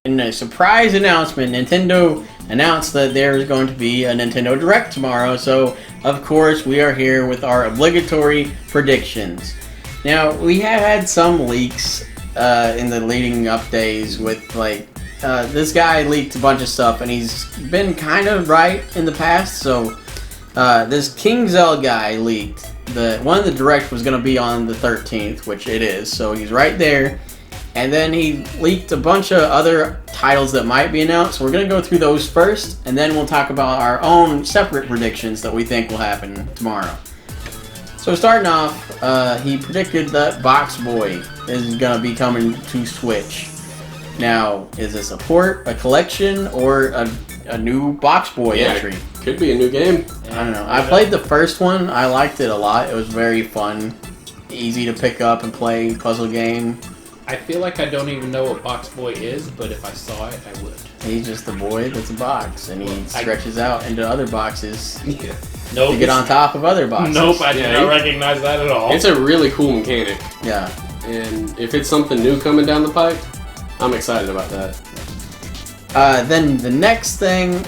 in a surprise announcement, Nintendo announced that there is going to be a Nintendo Direct tomorrow. So, of course, we are here with our obligatory predictions. Now, we have had some leaks in the leading up days with, like, this guy leaked a bunch of stuff, and he's been kind of right in the past. So, this King Zell guy leaked. One of the Direct was going to be on the 13th, which it is, so he's right there. And then he leaked a bunch of other titles that might be announced. We're going to go through those first, and then we'll talk about our own separate predictions that we think will happen tomorrow. So starting off, he predicted that Box Boy is going to be coming to Switch. Now, is this a port, a collection, or a new Box Boy entry? Could be a new game. I don't know. I played the first one. I liked it a lot. It was very fun, easy to pick up and play, puzzle game. I feel like I don't even know what Box Boy is, but if I saw it, I would. He's just a boy that's a box, and he stretches out into other boxes Nope, to get on top of other boxes. Nope, I did not recognize that at all. It's a really cool mechanic. Yeah. And if it's something new coming down the pipe, I'm excited about that. Then the next thing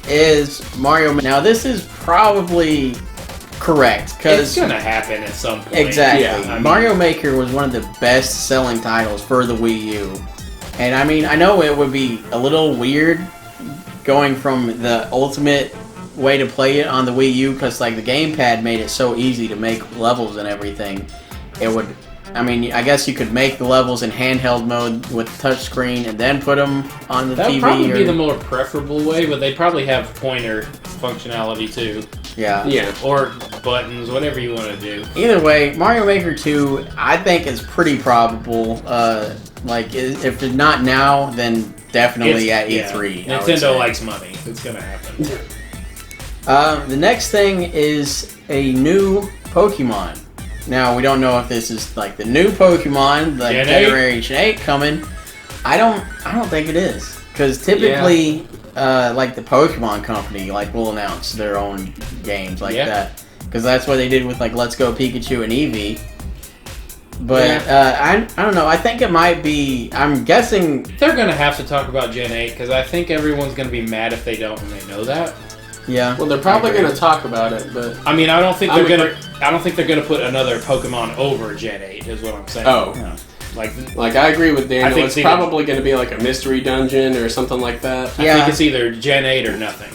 is Mario. Now, this is probably correct, because it's gonna happen at some point. Exactly. Yeah, Mario Maker was one of the best-selling titles for the Wii U, and I mean, I know it would be a little weird going from the ultimate way to play it on the Wii U, because like the gamepad made it so easy to make levels and everything. It would. I mean, I guess you could make the levels in handheld mode with touchscreen and then put them on the TV. That would probably be the more preferable way, but they probably have pointer functionality too. Yeah. Yeah. Or buttons, whatever you want to do. Either way, Mario Maker 2, I think is pretty probable. Like, if it's not now, then definitely at E3. Yeah. Nintendo likes money. It's gonna happen. The next thing is a new Pokemon. Now, we don't know if this is like the new Pokemon, like Generation 8 coming. I don't think it is, because typically, like the Pokemon Company, like will announce their own games like that, because that's what they did with like Let's Go Pikachu and Eevee. But I don't know. I think it might be. I'm guessing they're gonna have to talk about Gen 8, because I think everyone's gonna be mad if they don't, and they know that. Yeah. Well, they're probably going to talk about it, but I mean, I don't think they're gonna put another Pokemon over Gen 8. Is what I'm saying. Oh, yeah. Like I agree with Daniel. It's probably going to be like a mystery dungeon or something like that. I think it's either Gen 8 or nothing.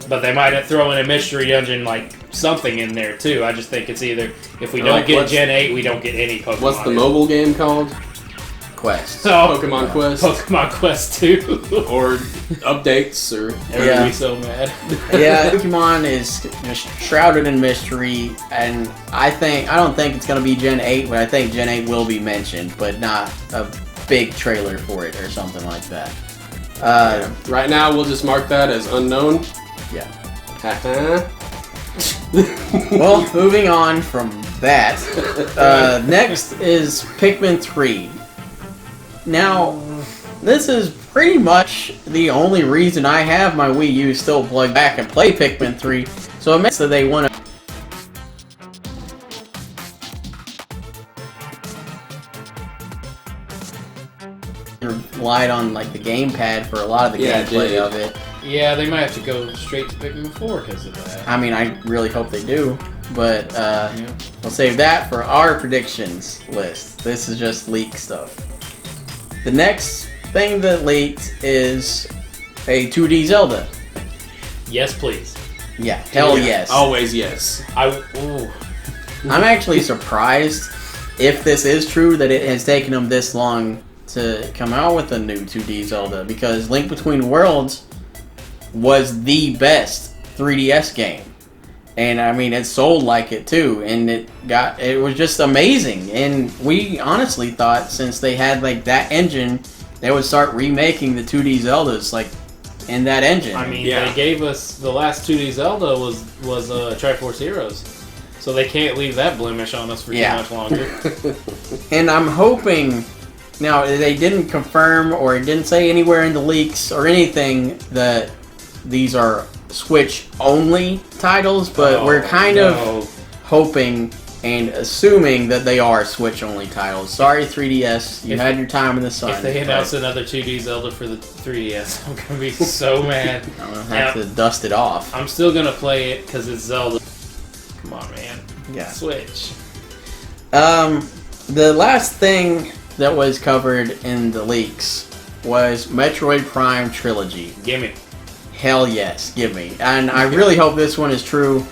But they might throw in a mystery dungeon, like something in there too. I just think it's either if we don't get Gen 8, we don't get any Pokemon. What's the mobile game called? Quest. So Pokemon Quest. Pokemon Quest 2. Or updates, or everybody'd be so mad. Yeah, Pokemon is just shrouded in mystery, and I don't think it's gonna be Gen 8, but I think Gen 8 will be mentioned, but not a big trailer for it or something like that. Right now, we'll just mark that as unknown. Yeah. Well, moving on from that, next is Pikmin 3. Now, this is pretty much the only reason I have my Wii U still plugged back and play Pikmin 3, so it makes that they want to relied on like the gamepad for a lot of the gameplay of it. Yeah, they might have to go straight to Pikmin 4 because of that. I mean, I really hope they do, but we'll save that for our predictions list. This is just leak stuff. The next thing that leaked is a 2D Zelda. Yes, please. Yeah, hell yes. Always yes. I'm actually surprised, if this is true, that it has taken them this long to come out with a new 2D Zelda, because Link Between Worlds was the best 3DS game. And I mean, it sold like it too, and it was just amazing. And we honestly thought, since they had like that engine, they would start remaking the 2D Zeldas like in that engine. I mean, they gave us the last 2D Zelda was Triforce Heroes, so they can't leave that blemish on us for too much longer. And I'm hoping. Now, they didn't confirm or it didn't say anywhere in the leaks or anything that these are Switch-only titles, but we're kind of hoping and assuming that they are Switch-only titles. Sorry, 3DS, you had your time in the sun. If they announce another 2D Zelda for the 3DS, I'm going to be so mad. I'm going to have to dust it off. I'm still going to play it because it's Zelda. Come on, man. Yeah. Switch. The last thing that was covered in the leaks was Metroid Prime Trilogy. Gimme. Hell yes, give me. And I really hope this one is true,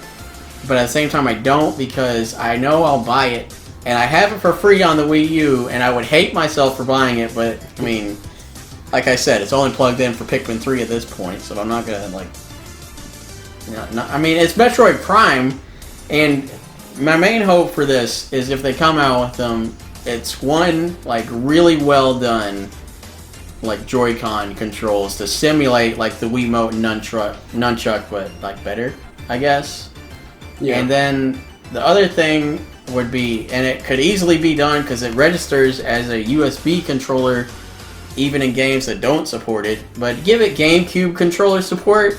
but at the same time I don't, because I know I'll buy it, and I have it for free on the Wii U, and I would hate myself for buying it, but, I mean, like I said, it's only plugged in for Pikmin 3 at this point, so I'm not gonna, like... I mean, it's Metroid Prime, and my main hope for this is if they come out with them, it's one, like, really well done, like, Joy-Con controls to simulate, like, the Wiimote and nunchuck, but, like, better, I guess. Yeah. And then the other thing would be, and it could easily be done because it registers as a USB controller even in games that don't support it, but give it GameCube controller support.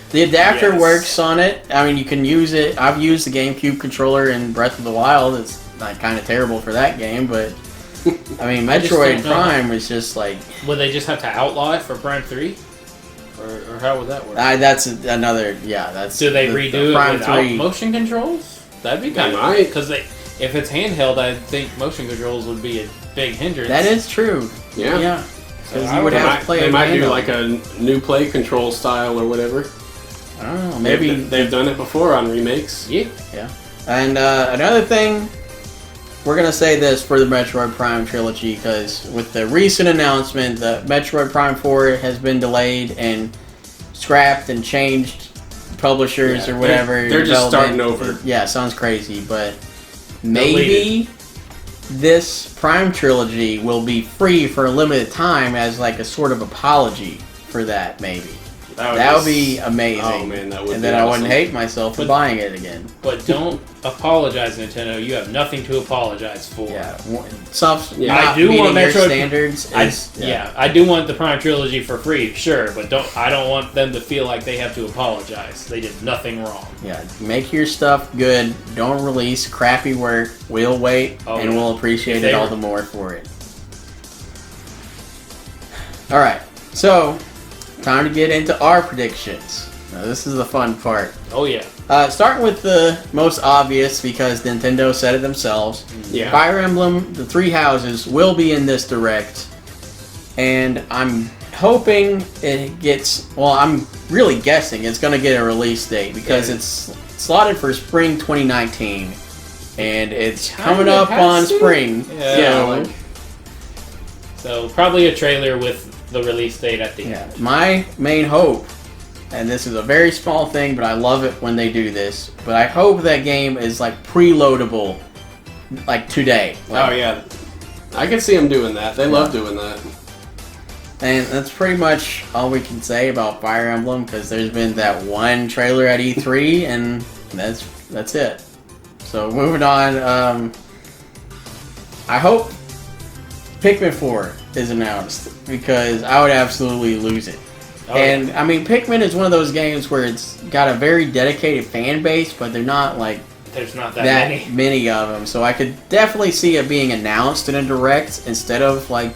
The adapter works on it. I mean, you can use it. I've used the GameCube controller in Breath of the Wild. It's not kind of terrible for that game, but I mean, Metroid Prime is just like... Would they just have to outlaw it for Prime 3? Or how would that work? That's another... Yeah, that's... Do they redo Prime it without 3 motion controls? That'd be kind of... Because if it's handheld, I think motion controls would be a big hindrance. That is true. Yeah. Yeah. Because you would have to play They might do like a new play control style or whatever. I don't know. Maybe... They've done it before on remakes. Yeah. Yeah. And another thing... We're going to say this for the Metroid Prime trilogy, because with the recent announcement that Metroid Prime 4 has been delayed and scrapped and changed publishers or whatever. They're just starting over. Yeah, sounds crazy, but maybe this Prime trilogy will be free for a limited time as like a sort of apology for that, maybe. That would be amazing. Oh man, that would be And then awesome. I wouldn't hate myself for buying it again. But don't apologize, Nintendo. You have nothing to apologize for. Yeah, stuff. Yeah. I do want Metroid standards. I do want the Prime trilogy for free, sure, but I don't want them to feel like they have to apologize. They did nothing wrong. Yeah, make your stuff good. Don't release crappy work. We'll wait, and we'll appreciate it all the more for it. All right, so time to get into our predictions. Now, this is the fun part. Oh yeah. Starting with the most obvious, because Nintendo said it themselves. Yeah. Fire Emblem, the Three Houses, will be in this Direct. And I'm hoping it gets... Well, I'm really guessing it's going to get a release date, because it's slotted for spring 2019. And it's coming up on spring. Yeah. So probably a trailer with the release date at the end. My main hope, and this is a very small thing, but I love it when they do this, but I hope that game is like preloadable like today. Oh yeah, I can see them doing that. They love doing that. And that's pretty much all we can say about Fire Emblem, because there's been that one trailer at E3, and that's it. So moving on, I hope Pikmin 4 is announced, because I would absolutely lose it. And I mean, Pikmin is one of those games where it's got a very dedicated fan base, but they're not like there's not that many of them. So I could definitely see it being announced in a Direct instead of like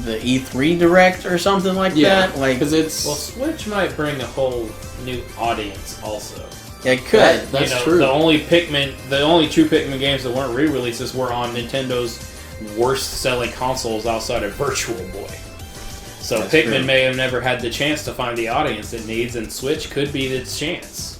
the E3 Direct or something like that. Like, because Switch might bring a whole new audience also. It could. That's true. The only true Pikmin games that weren't re-releases were on Nintendo's worst-selling consoles outside of Virtual Boy. So that's Pikmin may have never had the chance to find the audience it needs, and Switch could be its chance.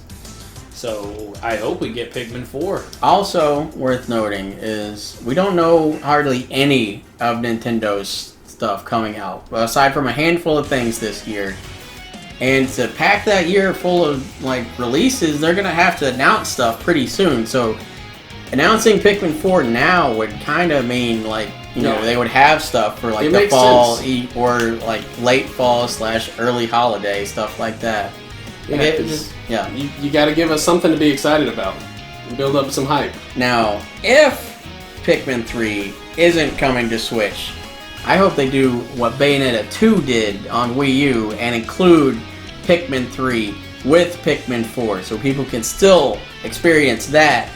So I hope we get Pikmin 4. Also worth noting is we don't know hardly any of Nintendo's stuff coming out, aside from a handful of things this year. And to pack that year full of like releases, they're gonna have to announce stuff pretty soon. So announcing Pikmin 4 now would kind of mean like, you know, they would have stuff for like the fall or like late fall / early holiday, stuff like that. Yeah, you got to give us something to be excited about and build up some hype. Now, if Pikmin 3 isn't coming to Switch, I hope they do what Bayonetta 2 did on Wii U and include Pikmin 3 with Pikmin 4, so people can still experience that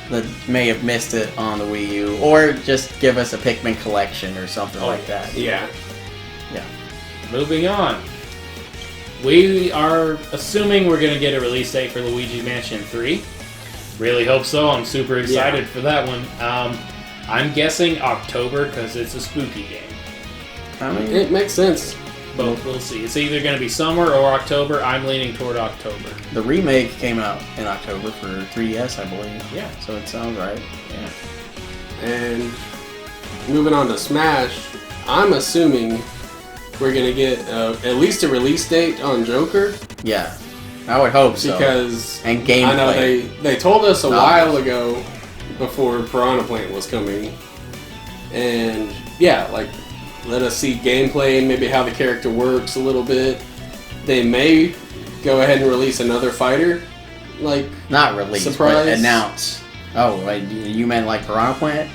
that may have missed it on the Wii U, or just give us a Pikmin collection or something like that. Yeah. Yeah. Moving on. We are assuming we're going to get a release date for Luigi's Mansion 3. Really hope so. I'm super excited for that one. I'm guessing October because it's a spooky game. I mean, It makes sense. But we'll see. It's either going to be summer or October. I'm leaning toward October. the remake came out in October for 3DS, I believe. Yeah. So it sounds right. Yeah. And moving on to Smash, I'm assuming we're going to get at least a release date on Joker. Yeah. I would hope so. Because And gameplay. I know they told us a while ago before Piranha Plant was coming. And yeah, like, let us see gameplay and maybe how the character works a little bit. They may go ahead and release another fighter. Like, Not release, surprise. but announce. Oh, wait, you meant like Piranha Plant?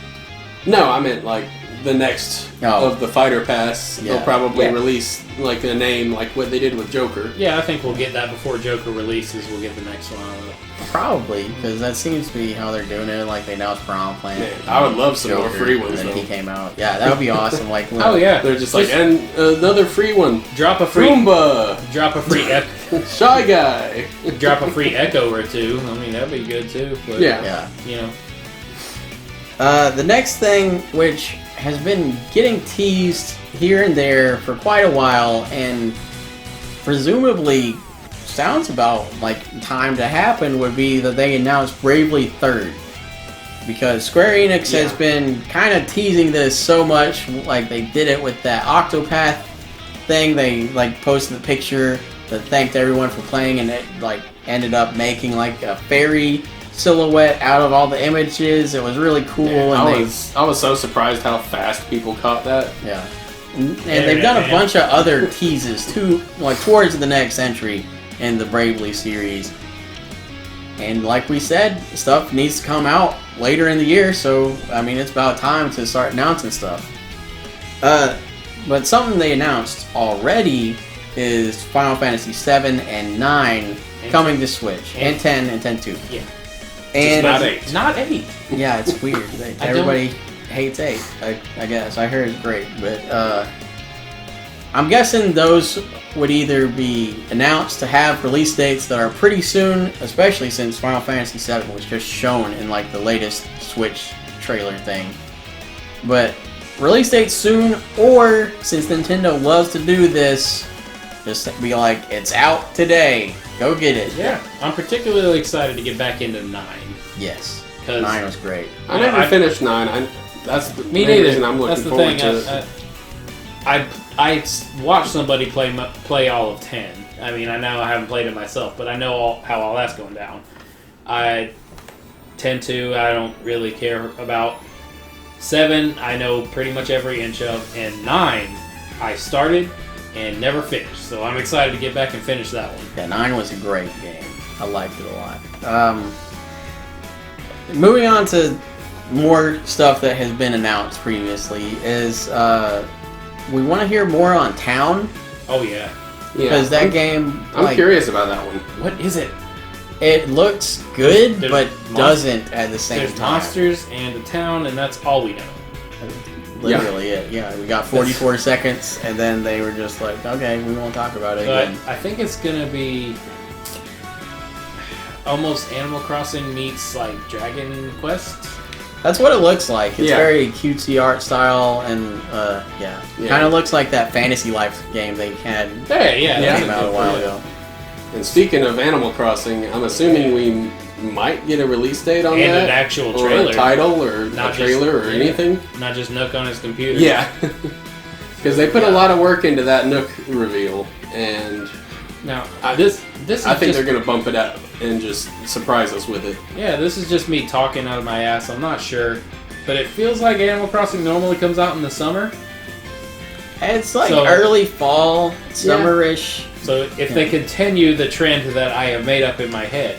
no, I meant like the next Oh. of the fighter pass. Yeah. They'll probably Yeah. release like a name like what they did with Joker. Yeah, I think we'll get that before Joker releases. We'll get the next one out of it. Probably, because that seems to be how they're doing it. Like, they announced Piranha Plant. Man, I would love some more Joker, free ones, and then though. he came out. Yeah, that would be awesome. Like, Oh yeah, They're just like, and another free one. drop a free Roomba! Shy Guy! drop a free Echo or two. I mean, that'd be good too. But, Yeah. Yeah. you know, The next thing, which has been getting teased here and there for quite a while, and presumably sounds about like time to happen, would be that they announced Bravely Third. Because Square Enix has been kind of teasing this so much, like they did it with that Octopath thing. They like posted the picture that thanked everyone for playing, and it like ended up making like a fairy silhouette out of all the images. It was really cool. Man, and I was so surprised how fast people caught that. yeah. And they've done a bunch of other teases too, like towards the next entry in the Bravely series. And like we said, stuff needs to come out later in the year, so I mean it's about time to start announcing stuff. But something they announced already is Final Fantasy 7 and 9 coming to Switch, and 10 and 10-2. Yeah. And Not 8. Not 8. yeah, it's weird. Everybody hates 8, I guess. I heard it's great, but I'm guessing those would either be announced to have release dates that are pretty soon, especially since Final Fantasy 7 was just shown in like the latest Switch trailer thing. But release dates soon, or since Nintendo loves to do this, just be like, it's out today. Go get it. Yeah. I'm particularly excited to get back into 9. Yes. 'Cause 9 was great. I never finished 9. That's the Me main neither. reason I'm looking That's the forward thing. to it. I watched somebody play all of 10. I mean, I know I haven't played it myself, but I know how all that's going down. 10-2, I don't really care about. 7, I know pretty much every inch of. And 9, I started and never finished. So I'm excited to get back and finish that one. Yeah, 9 was a great game. I liked it a lot. Moving on to more stuff that has been announced previously is we want to hear more on Town, Oh, yeah. because that game, I'm like, curious about that one. What is it? it looks good, There's but monsters- doesn't at the same There's time. monsters and a town, and that's all we know. Literally, it. Yeah, we got 44 seconds, and then they were just like, okay, we won't talk about it But again. I think it's gonna be almost Animal Crossing meets like Dragon Quest. That's what it looks like. It's Yeah. very cutesy art style, and yeah. Yeah. Kind of looks like that Fantasy Life game they had Yeah, Yeah. came out a while ago. And speaking of Animal Crossing, I'm assuming we might get a release date on And that, an actual or trailer, a title, or Not a trailer, just- or yeah. anything. not just Nook on his computer. Yeah, because they put a Yeah. lot of work into that Nook reveal, and Now I- this is I think just, they're gonna bump it out and just surprise us with it. yeah, this is just me talking out of my ass. I'm not sure, but it feels like Animal Crossing normally comes out in the summer. It's like So- early fall, summerish. So if they continue the trend that I have made up in my head,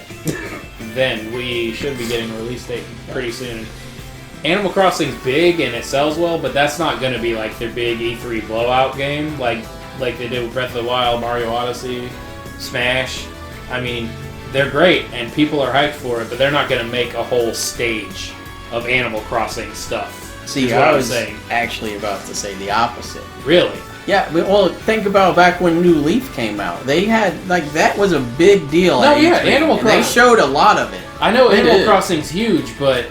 then we should be getting a release date pretty soon. Animal Crossing's big and it sells well, but that's not going to be like their big E3 blowout game like they did with Breath of the Wild, Mario Odyssey, Smash. I mean, they're great, and people are hyped for it, but they're not going to make a whole stage of Animal Crossing stuff. See, I was actually about to say the opposite. Really? Yeah, well, think about back when New Leaf came out. They had, like, that was a big deal. No, yeah, Animal Crossing. They showed a lot of it. I know Animal Crossing's huge, but...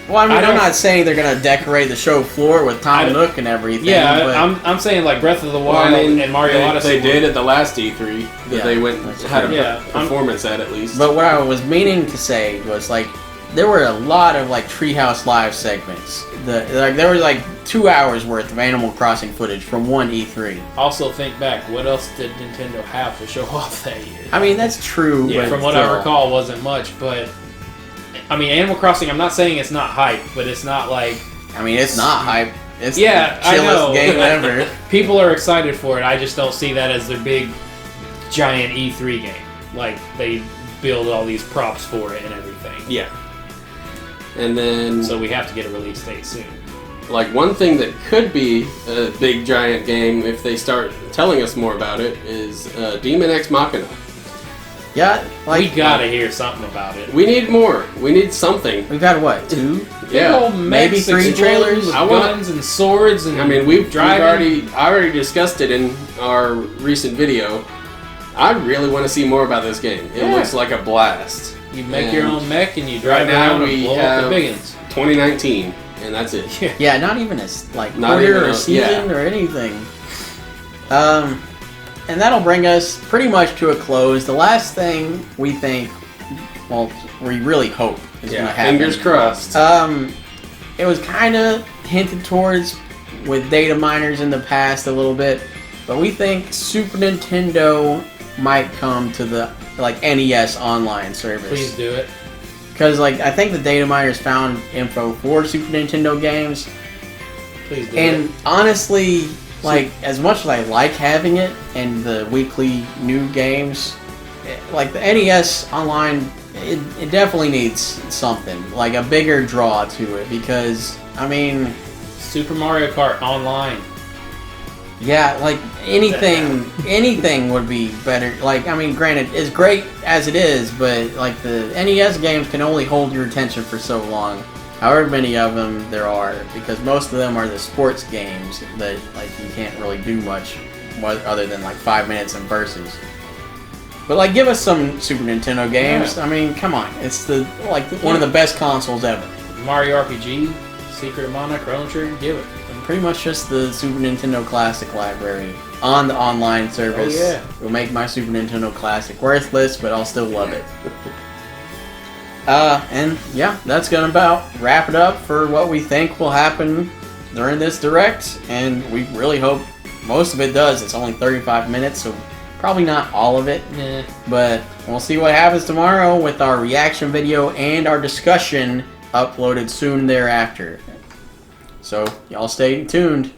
Well, I mean, I'm not saying they're going to decorate the show floor with Tom Nook and everything. Yeah, but I'm saying, like, Breath of the Wild and Mario Odyssey. They did at the last E3. That they went and had a performance at least. But what I was meaning to say was, like, there were a lot of, like, Treehouse Live segments. There was, like, 2 hours worth of Animal Crossing footage from one E3. Also, think back. What else did Nintendo have to show off that year? I mean, that's true. Yeah, from what I recall, wasn't much, but... I mean, Animal Crossing, I'm not saying it's not hype, but it's not like... I mean, it's not hype. It's the chillest game ever. People are excited for it. I just don't see that as their big, giant E3 game. Like, they build all these props for it and everything. Yeah. And then... So we have to get a release date soon. Like, one thing that could be a big, giant game, if they start telling us more about it, is Demon X Machina. Yeah, like... We gotta hear something about it. We need more. We need something. We've got, what, 2? Yeah. Maybe 3 trailers? With guns and swords and... I mean, I already discussed it in our recent video. I really want to see more about this game. It looks like a blast. You make your own mech and you drive around and blow up the big ones. 2019, and that's it. Yeah, not even a quarter or season or anything. And that'll bring us pretty much to a close. The last thing we think, well, we really hope is going to happen. Fingers crossed. It was kind of hinted towards with data miners in the past a little bit, but we think Super Nintendo might come to the NES online service. Please do it. Because I think the data miners found info for Super Nintendo games. Please do it. And honestly, as much as I like having it and the weekly new games, the NES online, it definitely needs something, like a bigger draw to it, because, I mean... Super Mario Kart online. Yeah, anything would be better. I mean, granted, it's great as it is, but, the NES games can only hold your attention for so long. However many of them there are, because most of them are the sports games that, you can't really do much other than, 5 minutes in verses. But, give us some Super Nintendo games. Yeah. I mean, come on. It's one of the best consoles ever. Mario RPG, Secret of Mana, Chrono Trigger, give it. Pretty much just the Super Nintendo Classic library on the online service. Oh, yeah. Will make my Super Nintendo Classic worthless, but I'll still love it. And yeah, that's gonna about wrap it up for what we think will happen during this Direct, and we really hope most of it does. It's only 35 minutes, so probably not all of it. Nah. But we'll see what happens tomorrow with our reaction video and our discussion uploaded soon thereafter. So, y'all stay tuned.